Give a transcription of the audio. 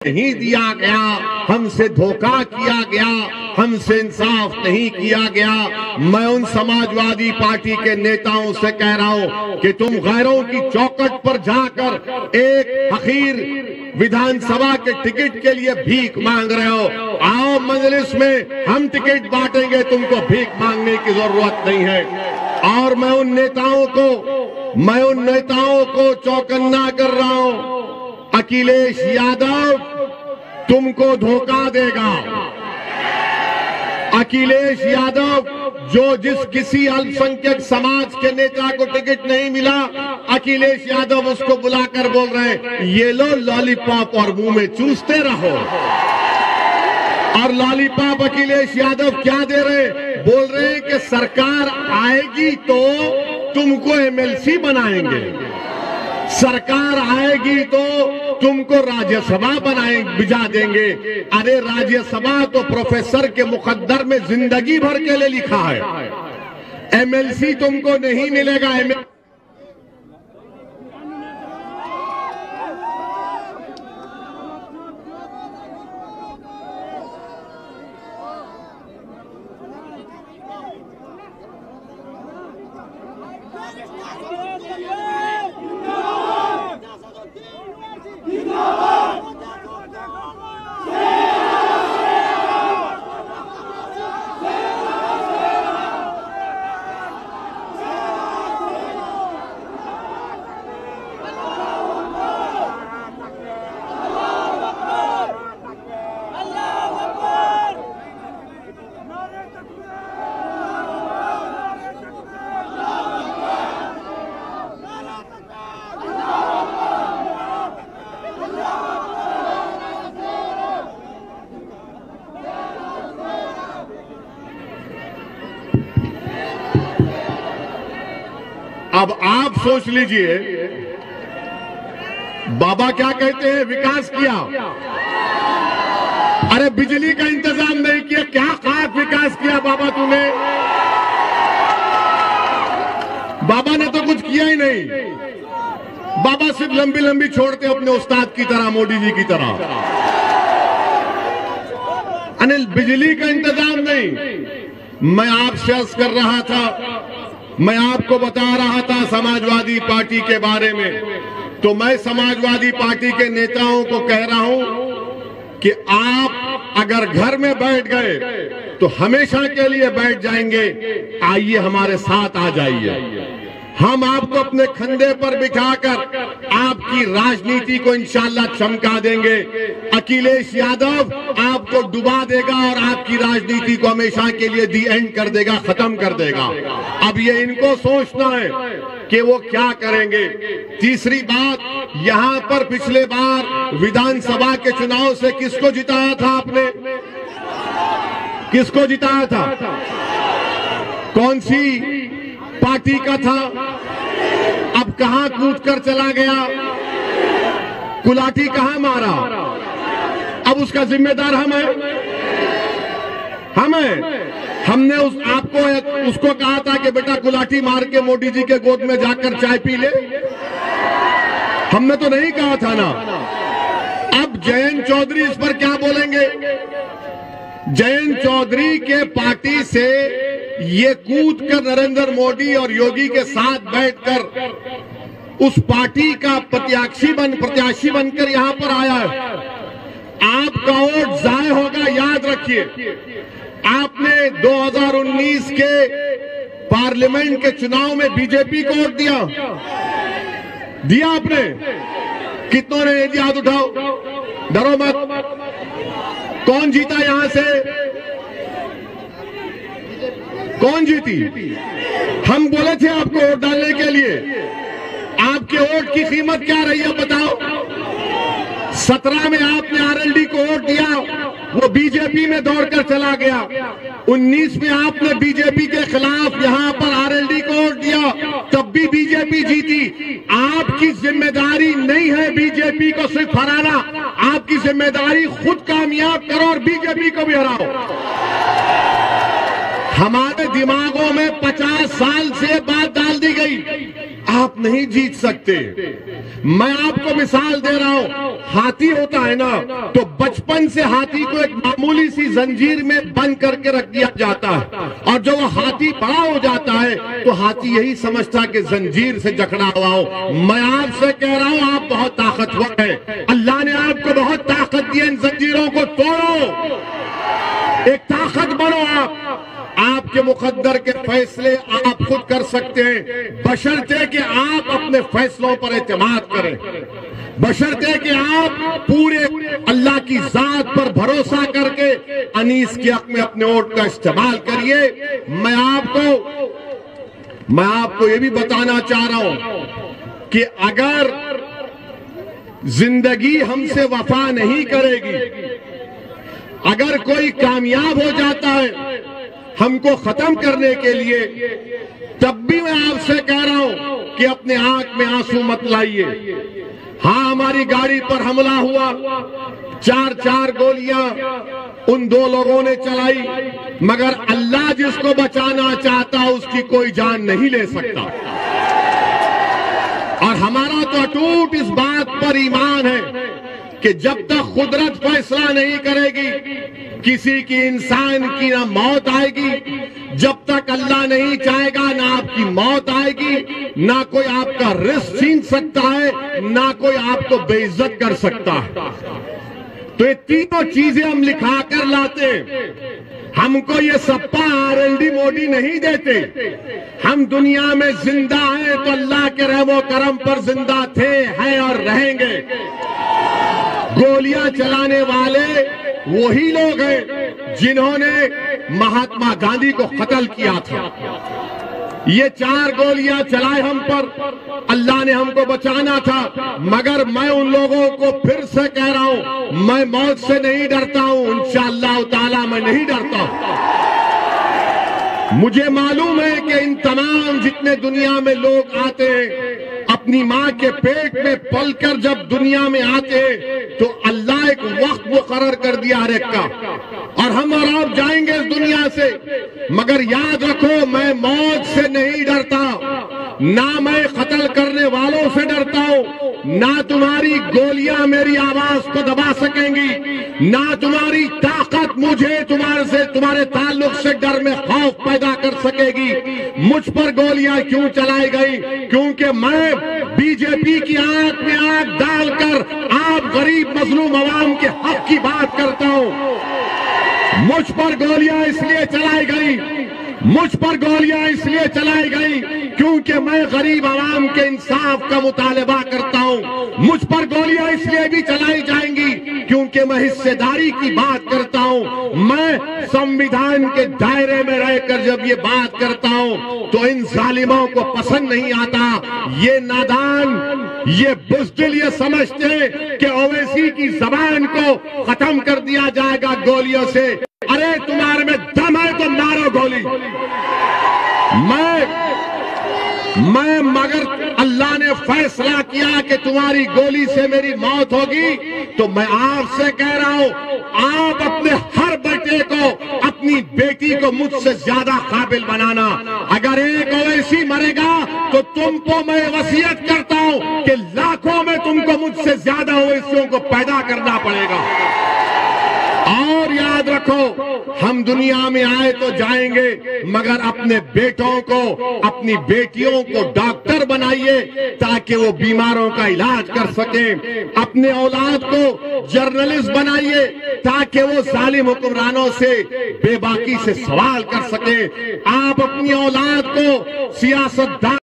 नहीं दिया गया, हमसे धोखा किया गया, हमसे इंसाफ नहीं किया गया। मैं उन समाजवादी पार्टी के नेताओं से कह रहा हूं कि तुम गैरों की चौखट पर जाकर एक हकीर विधानसभा के टिकट के लिए भीख मांग रहे हो। आओ मजलिस में, हम टिकट बांटेंगे, तुमको भीख मांगने की जरूरत नहीं है। और मैं उन नेताओं को चौकन्ना कर रहा हूं, अखिलेश यादव तुमको धोखा देगा। अखिलेश यादव जिस किसी अल्पसंख्यक समाज के नेता को टिकट नहीं मिला, अखिलेश यादव उसको बुलाकर बोल रहे हैं ये लो लॉलीपॉप और मुंह में चूसते रहो। और लॉलीपॉप अखिलेश यादव क्या दे रहे, बोल रहे हैं कि सरकार आएगी तो तुमको एमएलसी बनाएंगे, सरकार आएगी तो तुमको राज्यसभा भिजा देंगे। अरे राज्यसभा तो प्रोफेसर के मुकद्दर में जिंदगी भर के लिए लिखा है, एमएलसी तुमको नहीं मिलेगा। अब आप सोच लीजिए, बाबा क्या कहते हैं, विकास किया। अरे बिजली का इंतजाम नहीं किया, क्या खास विकास किया बाबा तूने? बाबा ने तो कुछ किया ही नहीं। बाबा सिर्फ लंबी लंबी छोड़ते अपने उस्ताद की तरह, मोदी जी की तरह। अनिल, बिजली का इंतजाम नहीं। मैं आपसे अर्ज कर रहा था, मैं आपको बता रहा था समाजवादी पार्टी के बारे में, तो मैं समाजवादी पार्टी के नेताओं को कह रहा हूं कि आप अगर घर में बैठ गए तो हमेशा के लिए बैठ जाएंगे। आइए हमारे साथ आ जाइए, हम आपको अपने कंधे पर बिठाकर आपकी राजनीति को इंशाल्लाह चमका देंगे। अखिलेश यादव आपको डुबा देगा और आपकी राजनीति को हमेशा के लिए दी एंड कर देगा, खत्म कर देगा। अब ये इनको सोचना है कि वो क्या करेंगे। तीसरी बात, यहां पर पिछले बार विधानसभा के चुनाव से किसको जिताया था आपने? किसको जिताया था? कौन सी पार्टी का था? अब कहां कूद कर चला गया? कुलाठी कहां मारा? अब उसका जिम्मेदार हम हैं। हमने आपको उसको कहा था कि बेटा कुलाठी मार के मोदी जी के गोद में जाकर चाय पी ले, हमने तो नहीं कहा था ना। अब जयंत चौधरी इस पर क्या बोलेंगे? जयंत चौधरी के पार्टी से ये कूद कर नरेंद्र मोदी और योगी के साथ बैठकर उस पार्टी का प्रत्याशी बनकर यहां पर आया है। आपका वोट जाय होगा, याद रखिए। आपने 2019 के पार्लियामेंट के चुनाव में बीजेपी को वोट दिया आपने? कितनों ने दिया? हाथ उठाओ, डरो मत। कौन जीता यहां से? कौन जीती? हम बोले थे आपको वोट डालने के लिए। आपके वोट की कीमत क्या रही है बताओ? 17 में आपने आरएलडी को वोट दिया, वो बीजेपी में दौड़कर चला गया। 19 में आपने बीजेपी के खिलाफ यहां पर आरएलडी को वोट दिया, तब भी बीजेपी जीती। आपकी जिम्मेदारी नहीं है बीजेपी को सिर्फ हराना, आपकी जिम्मेदारी खुद कामयाब करो और बीजेपी को भी हराओ। हमारे दिमागों में 50 साल से बात डाल दी गई, आप नहीं जीत सकते। मैं आपको मिसाल दे रहा हूं, हाथी होता है ना, तो बचपन से हाथी को एक मामूली सी जंजीर में बंद करके रख दिया जाता है, और जब वो हाथी बड़ा हो जाता है तो हाथी यही समझता कि जंजीर से जकड़ा हुआ हो। मैं आपसे कह रहा हूं, आप बहुत ताकतवर हैं, अल्लाह ने आपको बहुत ताकत दी है, इन जंजीरों को तोड़ो, एक ताकत बनो। आपके मुकद्दर के फैसले आप खुद कर सकते हैं, बशर्ते कि आप अपने फैसलों पर एतमाद करें, बशर्ते कि आप पूरे अल्लाह की जात पर भरोसा करके अनीस के हक में अपने वोट का इस्तेमाल करिए। मैं आपको ये भी बताना चाह रहा हूं कि अगर जिंदगी हमसे वफा नहीं करेगी, अगर कोई कामयाब हो जाता है हमको खत्म करने के लिए, तब भी मैं आपसे कह रहा हूं कि अपने आंख में आंसू मत लाइए। हाँ, हमारी गाड़ी पर हमला हुआ, 4 गोलियां उन 2 लोगों ने चलाई, मगर अल्लाह जिसको बचाना चाहता उसकी कोई जान नहीं ले सकता। और हमारा तो अटूट इस बात पर ईमान है कि जब तक कुदरत फैसला नहीं करेगी, किसी की इंसान की ना मौत आएगी, जब तक अल्लाह नहीं चाहेगा ना आपकी मौत आएगी, ना कोई आपका रिस्क छीन सकता है, ना कोई आपको बेइज्जत कर सकता है। तो ये तीनों चीजें हम लिखा कर लाते, हमको ये सप्पा RLD मोदी नहीं देते। हम दुनिया में जिंदा हैं तो अल्लाह के रहमो करम पर जिंदा थे, हैं और रहेंगे। गोलियां चलाने वाले वही लोग हैं जिन्होंने महात्मा गांधी को कत्ल किया था। ये 4 गोलियां चलाए हम पर, अल्लाह ने हमको बचाना था, मगर मैं उन लोगों को फिर से कह रहा हूं, मैं मौत से नहीं डरता हूं, इंशाअल्लाह ताला मैं नहीं डरता। मुझे मालूम है कि इन तमाम जितने दुनिया में लोग आते हैं, अपनी मां के पेट में पलकर जब दुनिया में आते हैं, तो अल्लाह एक वक्त मुकर्रर कर दिया हर एक का, और हम और आप जाएंगे इस दुनिया से। मगर याद रखो, मैं मौत से नहीं डरता, ना मैं कत्ल करने वालों से डरता हूं, ना तुम्हारी गोलियां मेरी आवाज को दबा सकेंगी, ना तुम्हारी ताकत मुझे तुम्हारे ताल्लुक से डर में खौफ पैदा कर सकेगी। मुझ पर गोलियां क्यों चलाई गई? क्योंकि मैं बीजेपी की आंख में आंख डालकर आप गरीब मजलूम अवाम के हक की बात करता हूं। मुझ पर गोलियां इसलिए चलाई गई, मुझ पर गोलियां इसलिए चलाई गई क्योंकि मैं गरीब आवाम के इंसाफ का मुतालबा करता हूं। मुझ पर गोलियां इसलिए भी चलाई जाएंगी क्योंकि मैं हिस्सेदारी की बात करता हूं। मैं संविधान के दायरे में रहकर जब ये बात करता हूं तो इन जालिमों को पसंद नहीं आता। ये नादान, ये बुज़दिल ये समझते कि ओवैसी की जबान को खत्म कर दिया जाएगा गोलियों से। अरे तुम्हारे में दम है तो मारो गोली। मैं मगर अल्लाह ने फैसला किया कि तुम्हारी गोली से मेरी मौत होगी, तो मैं आपसे कह रहा हूं, आप अपने हर बेटे को, अपनी बेटी को मुझसे ज्यादा काबिल बनाना। अगर एक ओवैसी मरेगा तो तुमको मैं वसीयत करता हूं कि लाखों में तुमको मुझसे ज्यादा ओवैसियों को पैदा करना पड़ेगा। और याद रखो, हम दुनिया में आए तो जाएंगे, मगर अपने बेटों को, अपनी बेटियों को डॉक्टर बनाइए ताकि वो बीमारों का इलाज कर सके। अपने औलाद को जर्नलिस्ट बनाइए ताकि वो जालिम हुक्मरानों से बेबाकी से सवाल कर सके। आप अपनी औलाद को सियासतदान